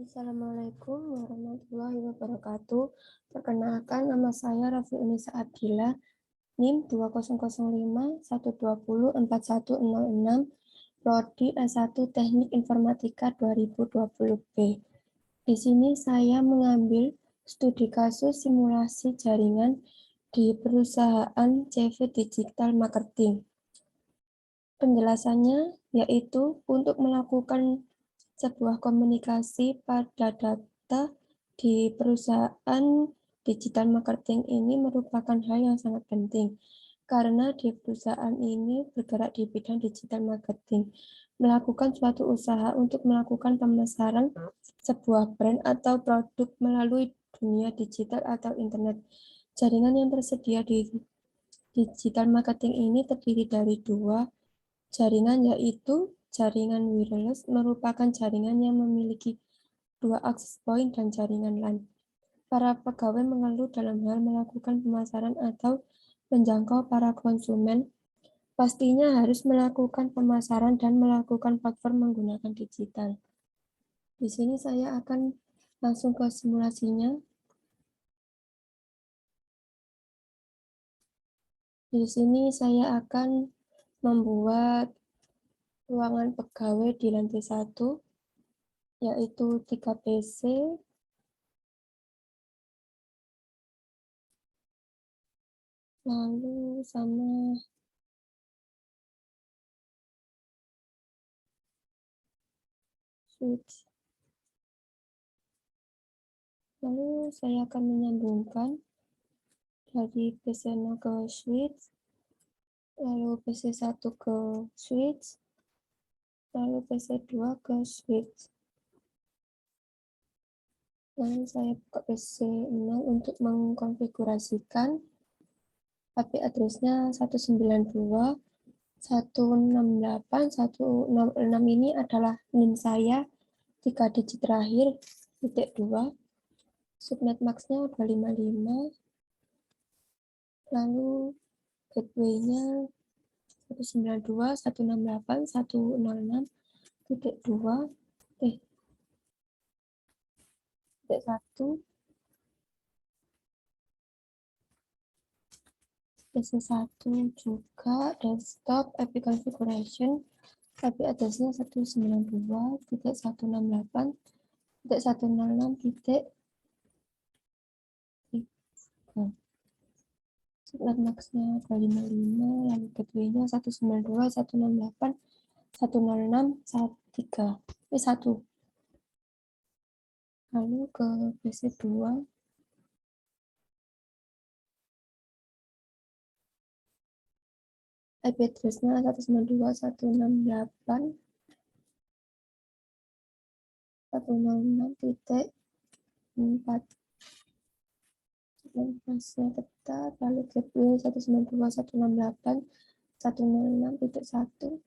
Assalamualaikum warahmatullahi wabarakatuh. Perkenalkan, nama saya Raffi Unisa Abdillah, NIM 200512041006, Prodi S1 Teknik Informatika 2020B. Di sini saya mengambil studi kasus simulasi jaringan di perusahaan CV Digital Marketing. Penjelasannya yaitu untuk melakukan sebuah komunikasi pada data di perusahaan digital marketing ini merupakan hal yang sangat penting karena di perusahaan ini bergerak di bidang digital marketing, melakukan suatu usaha untuk melakukan pemasaran sebuah brand atau produk melalui dunia digital atau internet. Jaringan yang tersedia di digital marketing ini terdiri dari dua jaringan, yaitu jaringan wireless merupakan jaringan yang memiliki dua akses point dan jaringan LAN. Para pegawai mengeluh dalam hal melakukan pemasaran atau menjangkau para konsumen, pastinya harus melakukan pemasaran dan melakukan platform menggunakan digital. Di sini saya akan langsung ke simulasinya. Di sini saya akan membuat ruangan pegawai di lantai 1, yaitu 3 PC, lalu sama switch. Lalu saya akan menyambungkan dari PC0 ke switch, lalu PC1 ke switch, lalu PC2 ke switch. Lalu saya buka PC0 untuk mengkonfigurasikan. IP address-nya 192.168.166 ini adalah NIM saya, 3 digit terakhir, titik 2. Subnet max-nya 255. Lalu gateway-nya 192.168.166.2.1. PC1 juga desktop IP configuration, IP address-nya 192.168.106.3. Subnet max-nya 255, lalu gateway-nya 192.168.106.3. Lalu ke PC2, IP address-nya 192.168.106.4. Pasnya tetap, lalu gateway 192.168.106.1.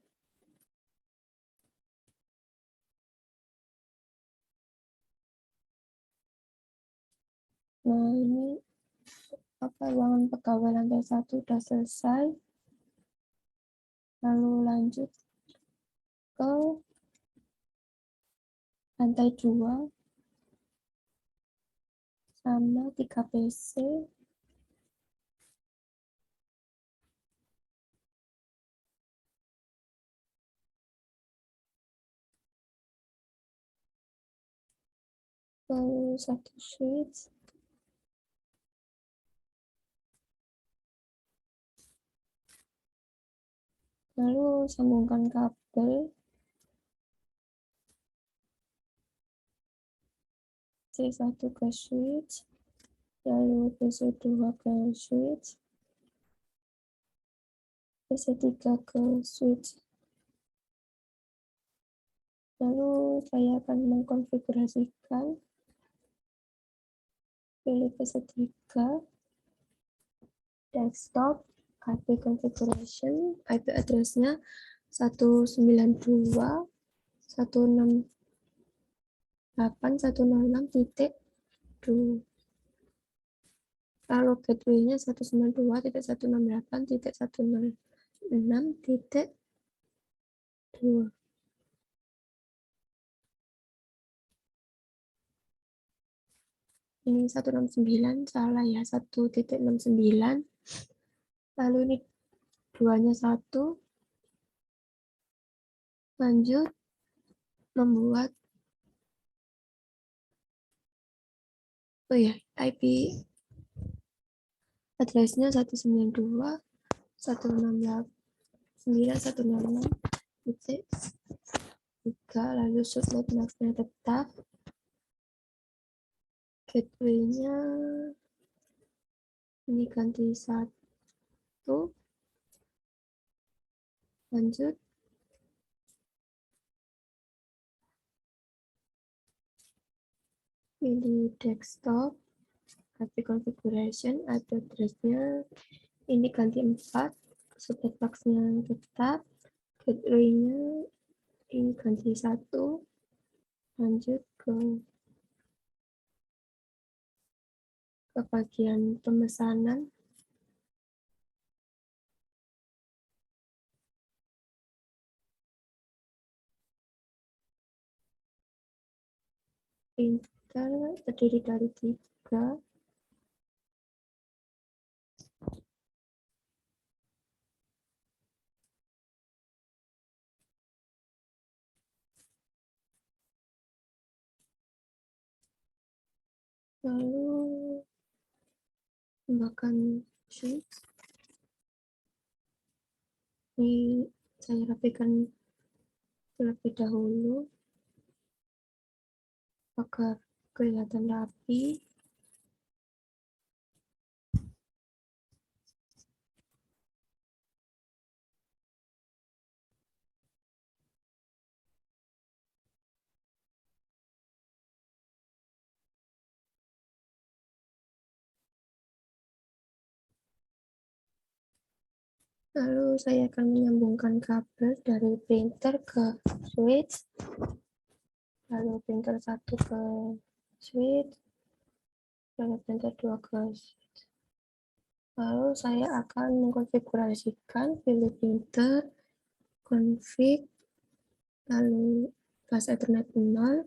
Nah, ini ruangan pegawai lantai 1 sudah selesai. Lalu lanjut ke lantai 2 sama 3 PC. Lalu 1 switch. Lalu sambungkan kabel. C1 ke switch. Lalu PC2 ke switch. PC3 ke switch. Lalu saya akan mengkonfigurasikan. Pilih PC3, desktop, IP configuration, IP address-nya 192.168.106.2. Lalu gateway-nya 192.168.106.2. Ini 169, salah ya, 1.69. Lalu ini duanya 1. Lanjut membuat, oh ya, IP address-nya 192.168.9.106.3, lalu subnet mask-nya tetap, gateway-nya ini ganti 1. Lanjut pilih desktop, IP configuration, IP address-nya ini ganti 4, subnet mask-nya tetap, gateway-nya ini ganti 1. Lanjut ke bagian pemesanan. Printer terdiri dari 3. Lalu tambahkan switch. Ini saya rapikan terlebih dahulu agar kelihatan rapi. Lalu saya akan menyambungkan kabel dari printer ke switch. Lalu printer 1 ke switch. Lalu printer 2 ke switch. Lalu saya akan mengkonfigurasikan, pilih printer, config, lalu bus Ethernet 0.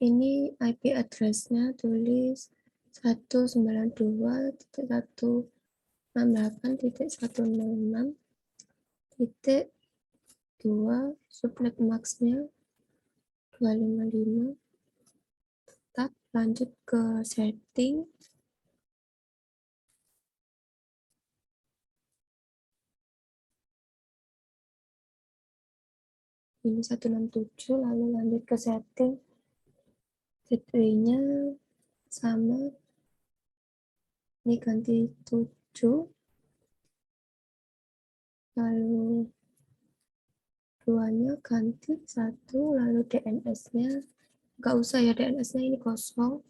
Ini IP address-nya tulis 192.168.106.2, subnet max-nya 255. Tetap lanjut ke setting. Ini 167, lalu lanjut ke setting. Gateway-nya sama. Ini ganti 7. Lalu duanya ganti 1, lalu DNS-nya nggak usah ya, DNS-nya ini kosong.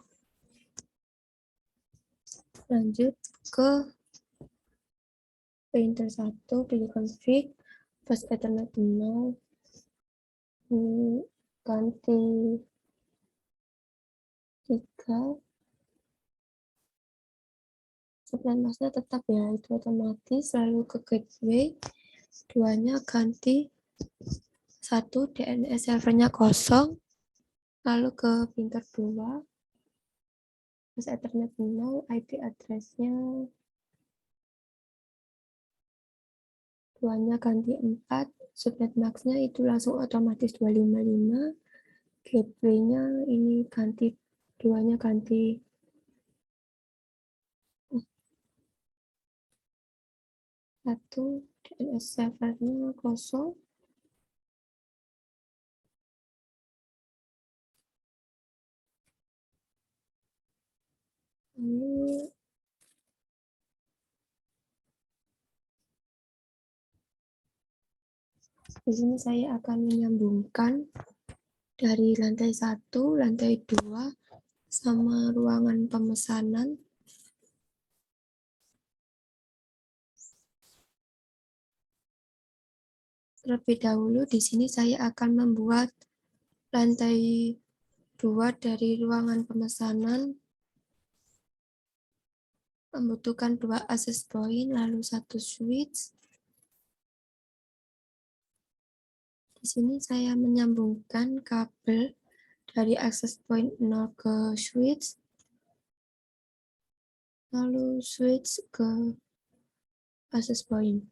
Lanjut ke printer 1, pilih config, bus Ethernet 0, ganti 3, subnet mask-nya tetap ya, itu otomatis. Lalu ke gateway, duanya ganti 1, DNS servernya kosong. Lalu ke printer 2, bus Ethernet 0, IP address-nya duanya ganti 4, subnet max-nya itu langsung otomatis 255. Gateway-nya ini ganti, duanya ganti 1, DNS servernya kosong. Lalu di sini saya akan menyambungkan dari lantai 1, lantai 2, sama ruangan pemesanan. Terlebih dahulu di sini saya akan membuat lantai 2 dari ruangan pemesanan. Membutuhkan 2 access point, lalu 1 switch. Di sini saya menyambungkan kabel dari access point 0 ke switch, lalu switch ke access point.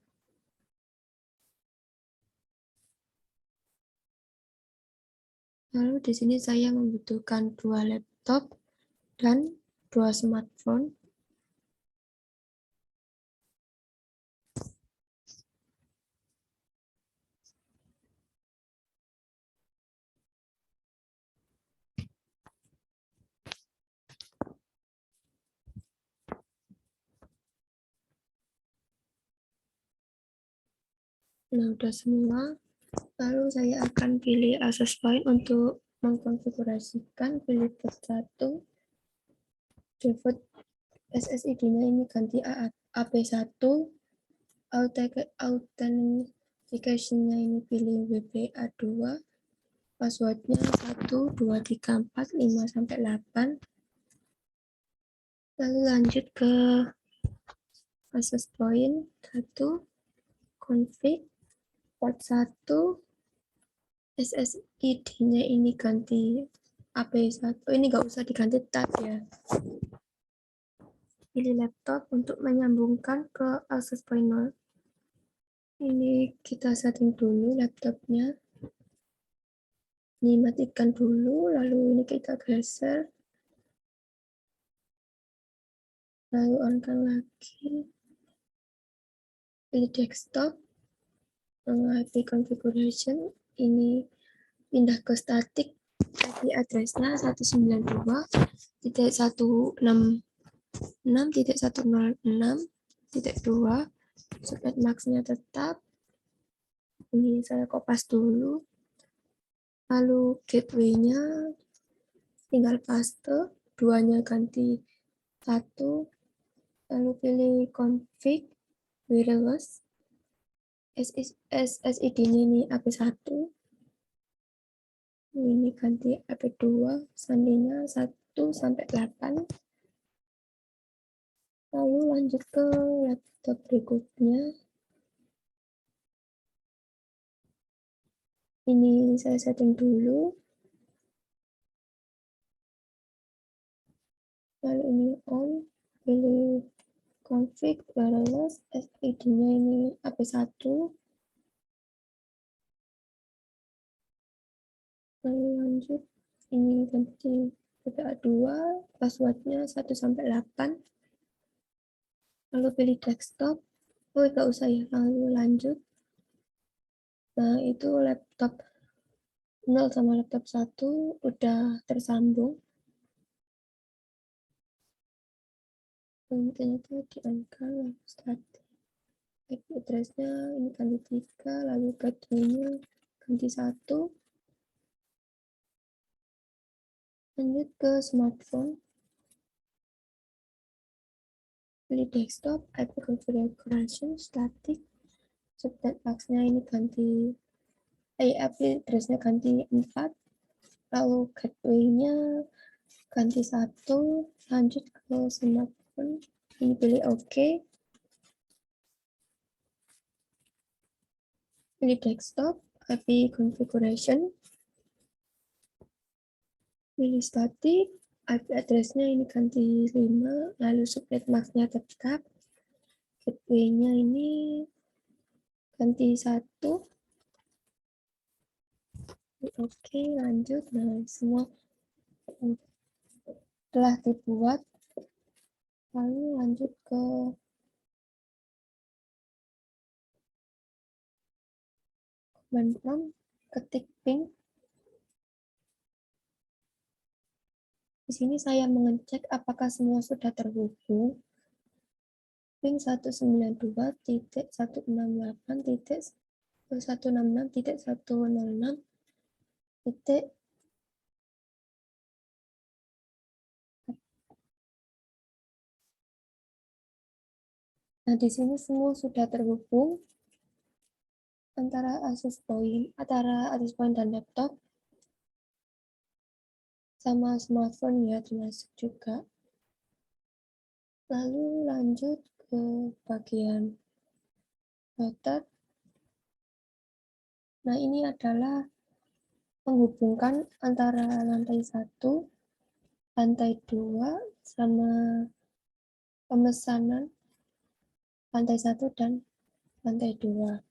Lalu di sini saya membutuhkan 2 laptop dan 2 smartphone. Nah, udah semua. Lalu saya akan pilih access point untuk mengkonfigurasikan. Pilih port 1. Default SSID-nya ini ganti AP1. Authentication-nya ini pilih WPA2. Password-nya 1, 2, 3, 4, 5, sampai 8. Lalu lanjut ke access point 1. Config port 1. SSID-nya ini ganti AP1. Ini nggak usah diganti tab ya. Pilih laptop untuk menyambungkan ke access point 0. Ini kita setting dulu laptopnya. Ini matikan dulu, lalu ini kita geser. Lalu on-kan lagi. Pilih desktop. IP configuration. Ini pindah ke static. IP address-nya 192.166.106.2. Subnet max-nya tetap. Ini saya kopas dulu. Lalu gateway-nya tinggal paste, 2-nya ganti 1. Lalu pilih config wireless. SSID-nya ini AP1. Ini ganti AP2, sandinya 1 sampai 8. Lalu lanjut ke laptop berikutnya. Ini saya setting dulu. Lalu ini on, pilih config wireless, SSID-nya ini AP1. Lalu lanjut, ini ganti WPA2, passwordnya 1 sampai 8. Lalu pilih desktop. Oh, nggak usah ya. Lalu lanjut. Nah, itu laptop 0 sama laptop 1 udah tersambung. Intinya itu di-on-kan, lalu static. IP address-nya ini ganti 3, lalu gateway-nya ganti 1. Lanjut ke smartphone. Pilih desktop, IP configuration, static. Subnet max-nya ini ganti IP address-nya ganti 4. Lalu gateway-nya ganti 1. Lanjut ke smartphone. Ini pilih OK. Pilih desktop, IP configuration. Pilih static, IP address-nya ini ganti 5. Lalu subnet max-nya tetap. Gateway-nya ini ganti 1. Oke, lanjut. Nah, semua telah dibuat. Lalu lanjut ke command prompt, ketik ping. Di sini saya mengecek apakah semua sudah terhubung. Ping 192.168.166.106. Nah, di sini semua sudah terhubung antara access point dan laptop sama smartphone ya termasuk juga. Lalu lanjut ke bagian router. Nah, ini adalah menghubungkan antara lantai 1, lantai 2, sama pemesanan lantai 1 dan lantai 2.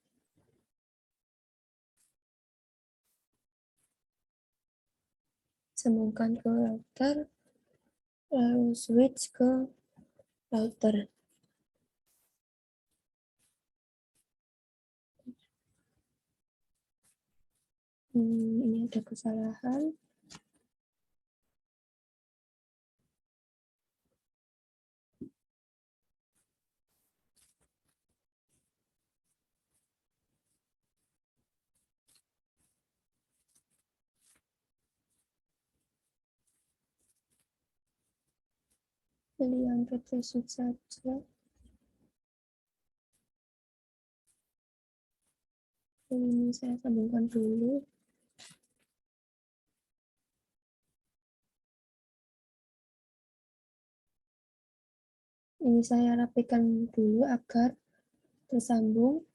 Sambungkan ke router, lalu switch ke router. Ini ada kesalahan. Pilih yang PT switch saja. Ini saya sambungkan dulu. Ini saya rapikan dulu agar tersambung.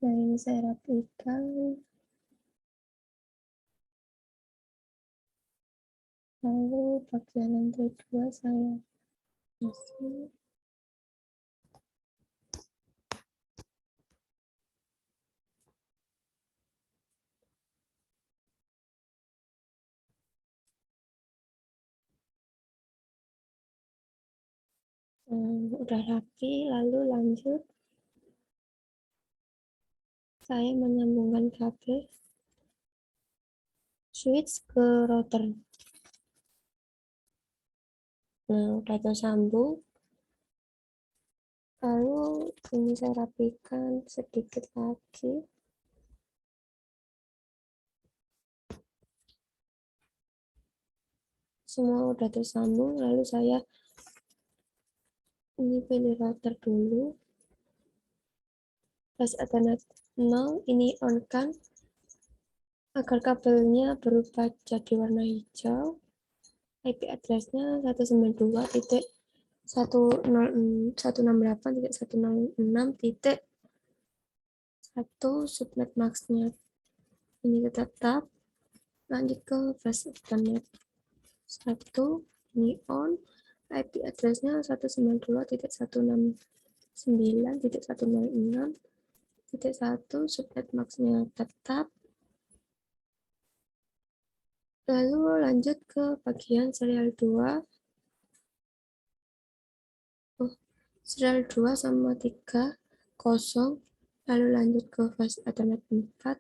Nah, ini saya rapikan. Lalu bagian lantai 2 saya isi. Udah rapi, lalu lanjut saya menyambungkan kabel switch ke router. Nah, udah tersambung. Lalu ini saya rapikan sedikit lagi. Semua udah tersambung, lalu saya ini pilih router dulu. Pas Ethernet 0, ini on kan agar kabelnya berubah jadi warna hijau. IP address-nya 192.168.106.1 subnet max-nya ini tetap. Lanjut ke flash Ethernet 1, ini on. IP address-nya 192.169.106.1 subnet max-nya tetap. Lalu lanjut ke bagian serial 2. Serial 2 sama 3 kosong. Lalu lanjut ke flash Ethernet 4.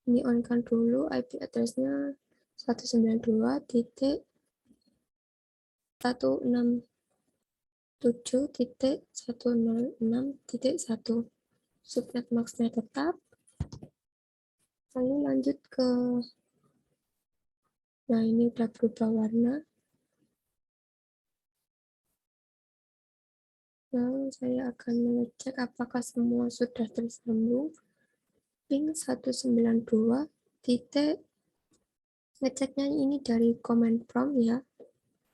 Ini on kan dulu, IP address-nya 192.167.106.1 subnet max-nya tetap. Lalu lanjut ke, nah ini udah berubah warna. Lalu saya akan mengecek apakah semua sudah tersambung. Ping 192 titik, ngeceknya ini dari command prompt ya,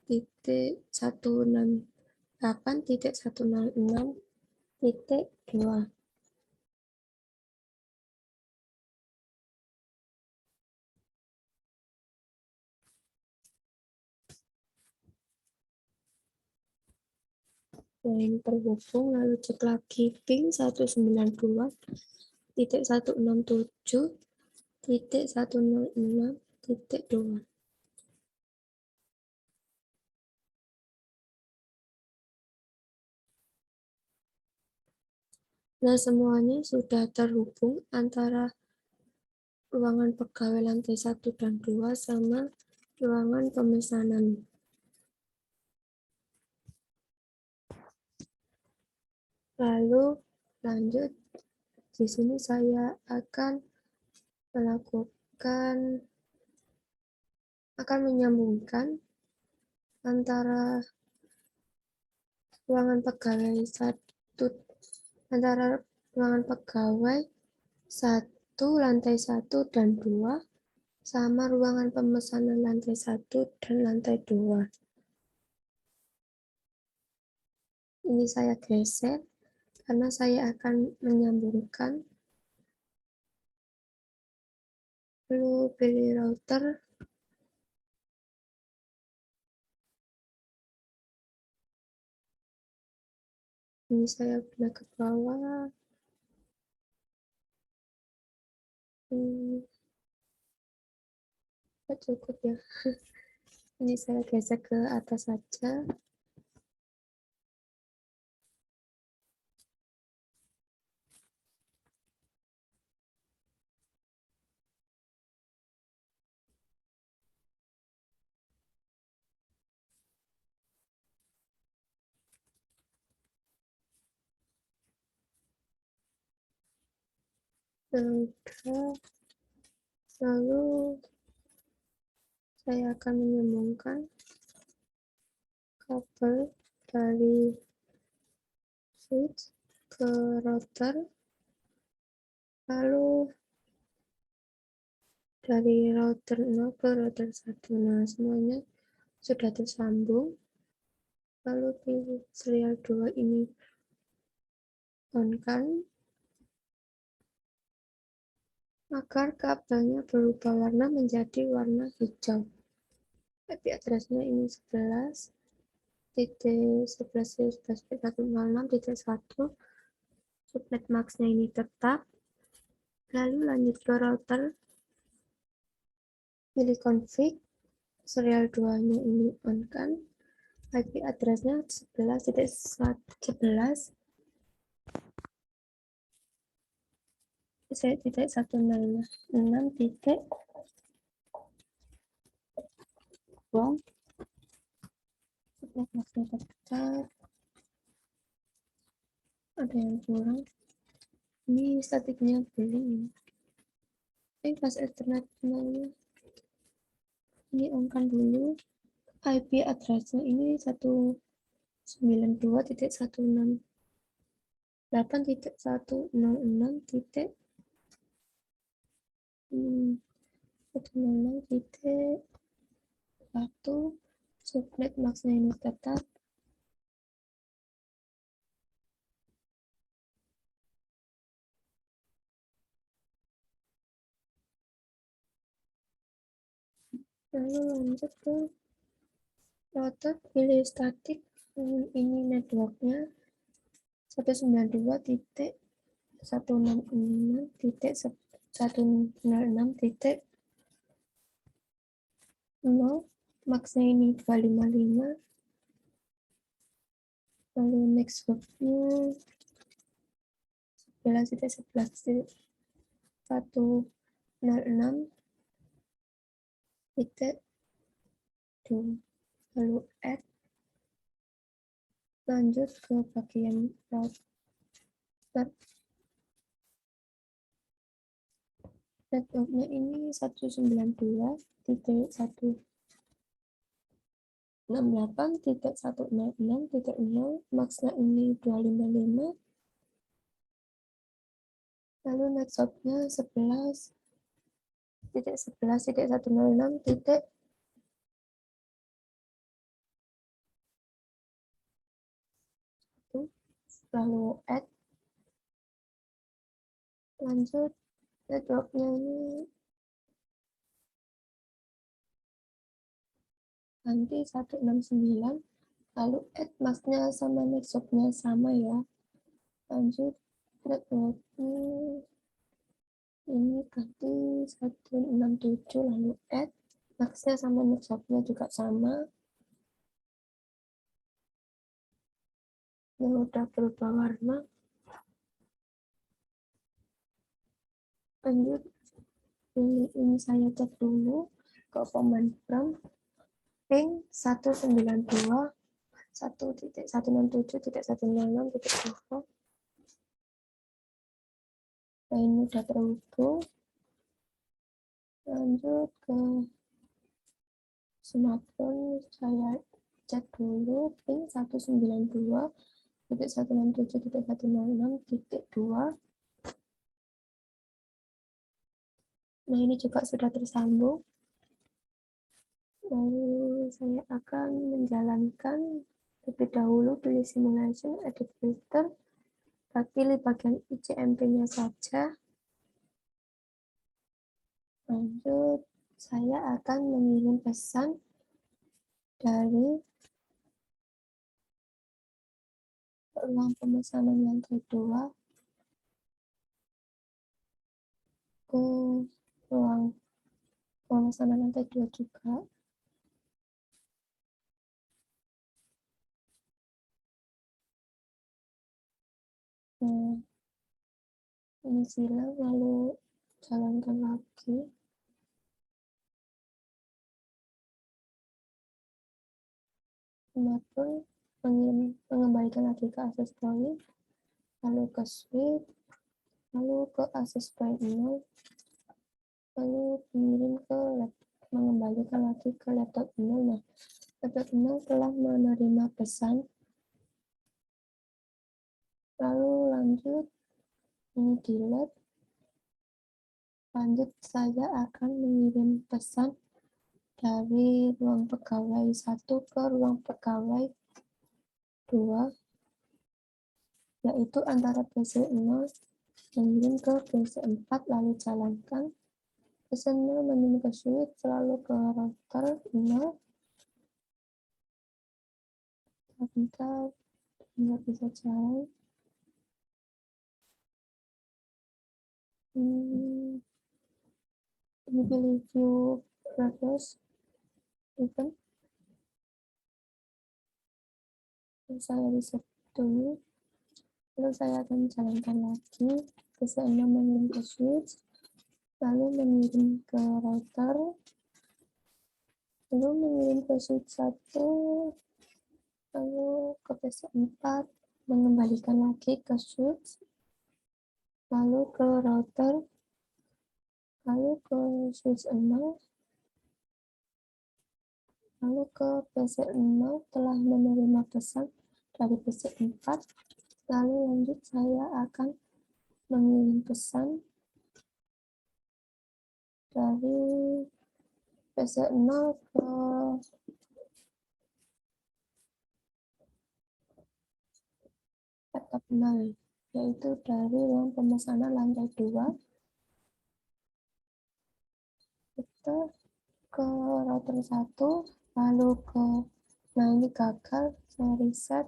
titik 168.106.2. Nah, ini terhubung, lalu cek lagi ping 192.167.106.2. Nah, semuanya sudah terhubung antara ruangan pegawai lantai 1 dan 2 sama ruangan pemesanan. Lalu lanjut, di sini saya akan menyambungkan antara ruangan pegawai 1, antara ruangan pegawai 1, lantai 1 dan 2, sama ruangan pemesanan lantai 1 dan lantai 2. Ini saya geser karena saya akan menyambungkan. Lalu pilih router. Ini saya pindah ke bawah. Cukup ya. Ini saya geser ke atas saja. Lalu saya akan menyambungkan kabel dari switch ke router, lalu dari router 0 ke router 1. Nah, semuanya sudah tersambung. Lalu pilih serial 2 ini on kan, agar kabelnya berubah warna menjadi warna hijau. IP address-nya ini 11.11.11.106.1. Subnet max-nya ini tetap. Lalu lanjut ke router, pilih config, serial 2-nya ini on kan, IP address-nya 11.11.106.1. Subnet max-nya tetap. Ada yang kurang. Ini statiknya belum. Pas ethernet-nya ini on kan dulu. IP address-nya ini 192.168.106.1. Subnet max-nya ini tetap. Lalu lanjut ke router, pilih statik. Ini networknya 192.166.106.0, max-nya ini 255. Lalu next hop-nya 11.11.106.2. Lalu add, lanjut ke bagian router. Networknya ini 192.168.106.0, max-nya ini 255. Lalu next hop-nya 11.11.106. Lalu add, lanjut networknya ini ganti 169. Lalu add, max-nya sama next hop-nya sama ya. Lanjut networknya ini ganti 167. Lalu add, max-nya sama next hop-nya juga sama. Yang udah berubah warna. Lanjut, ini saya cek dulu ke command prompt, ping 192.1.167.106.0. Nah, ini udah terhubung. Lanjut ke smartphone, saya cek dulu ping 192.167.106.2. Nah, ini juga sudah tersambung. Lalu saya akan menjalankan terlebih dahulu pilih simulation, edit filter, pilih bagian ICMP-nya saja. Lanjut, saya akan mengirim pesan dari ruang pemesanan lantai 2 ke ruang pemesanan lantai 2 juga. Nah, ini silang, lalu jalankan lagi. Kemudian mengembalikan lagi ke akses point, lalu ke switch, lalu ke akses point 0, lalu mengirim ke mengembalikan lagi ke laptop 0. Nah, laptop 0 telah menerima pesan. Lalu lanjut, ini delete. Lanjut, saya akan mengirim pesan dari ruang pegawai 1 ke ruang pegawai 2, yaitu antara PC 0 mengirim ke PC 4, lalu jalankan. PC 0 mengirim ke switch, lalu ke router 0. Bentar, nggak bisa jalan. Ini pilih view reverse event. Saya reset dulu. Lalu saya akan jalankan lagi. PC 6 mengirim ke switch, lalu mengirim ke router, lalu mengirim ke switch 1, lalu ke PC 4, mengembalikan lagi ke switch, lalu ke router, lalu ke switch 0, lalu ke PC 0 telah menerima pesan dari PC 4, lalu lanjut saya akan mengirim pesan dari PC 0 ke laptop 0, yaitu dari ruang pemesanan lantai 2. Kita ke router 1, lalu ke, nah ini gagal, saya reset,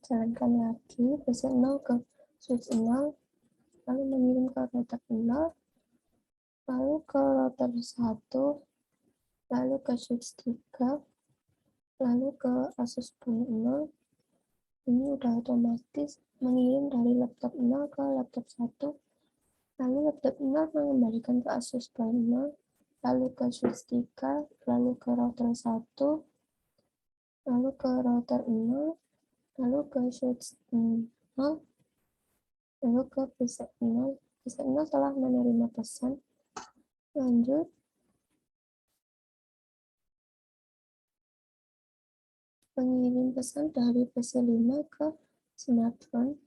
jalankan lagi, PC 0 ke switch 0, lalu mengirim ke router 0, lalu ke router 1, lalu ke switch 3, lalu ke akses point 0. Ini udah otomatis mengirim dari laptop 0 ke laptop 1, lalu laptop 0 mengembalikan ke akses point 0, lalu ke switch 3, lalu ke router 1, lalu ke router 0, lalu ke switch 0, lalu ke PC 0. PC 0 telah menerima pesan. Lanjut, mengirim pesan dari PC 5 ke smartphone.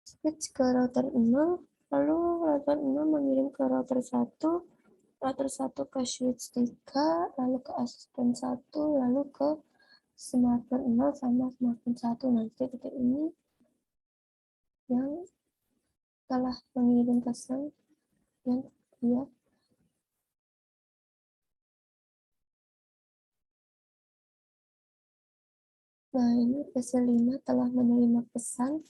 Switch ke router 0, lalu router 0 mengirim ke router 1, router 1 ke switch 3, lalu ke asisten 1, lalu ke smartphone 0 sama smartphone 1. Nanti titik ini yang telah mengirim pesan yang dia. Nah, ini PC 5 telah menerima pesan.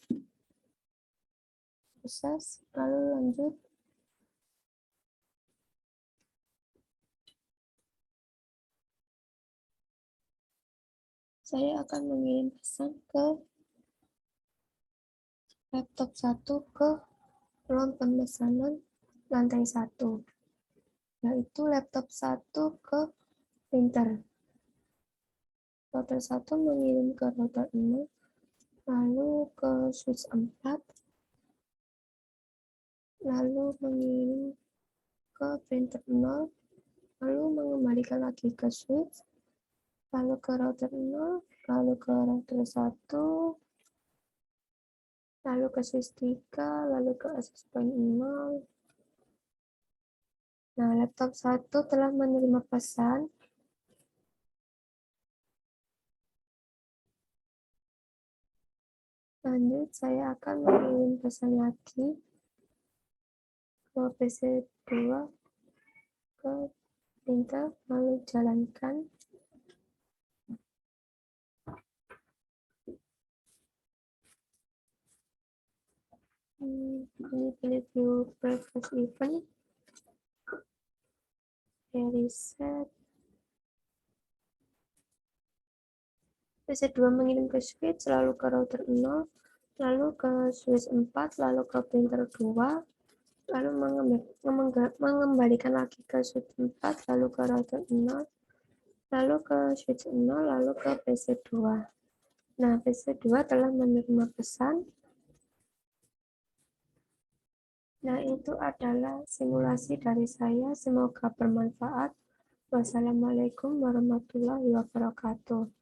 Proses, lalu lanjut. Saya akan mengirim pesan ke laptop 1 ke ruang pemesanan lantai 1, yaitu laptop 1 ke printer. Router 1 mengirim ke router 0, lalu ke switch 4, lalu mengirim ke printer 0, lalu mengembalikan lagi ke switch, lalu ke router 0, lalu ke router 1, lalu ke switch 3, lalu ke access point 0. Nah, laptop 1 telah menerima pesan. Lanjut, saya akan mengirim pesan lagi ke PC 2, ke printer, lalu jalankan. Ini pilih view previous event, reset. PC2 mengirim ke switch, lalu ke router 0, lalu ke switch 4, lalu ke printer 2, lalu mengembalikan lagi ke switch 4, lalu ke router 0, lalu ke switch 0, lalu ke PC2. Nah, PC2 telah menerima pesan. Nah, itu adalah simulasi dari saya. Semoga bermanfaat. Wassalamualaikum warahmatullahi wabarakatuh.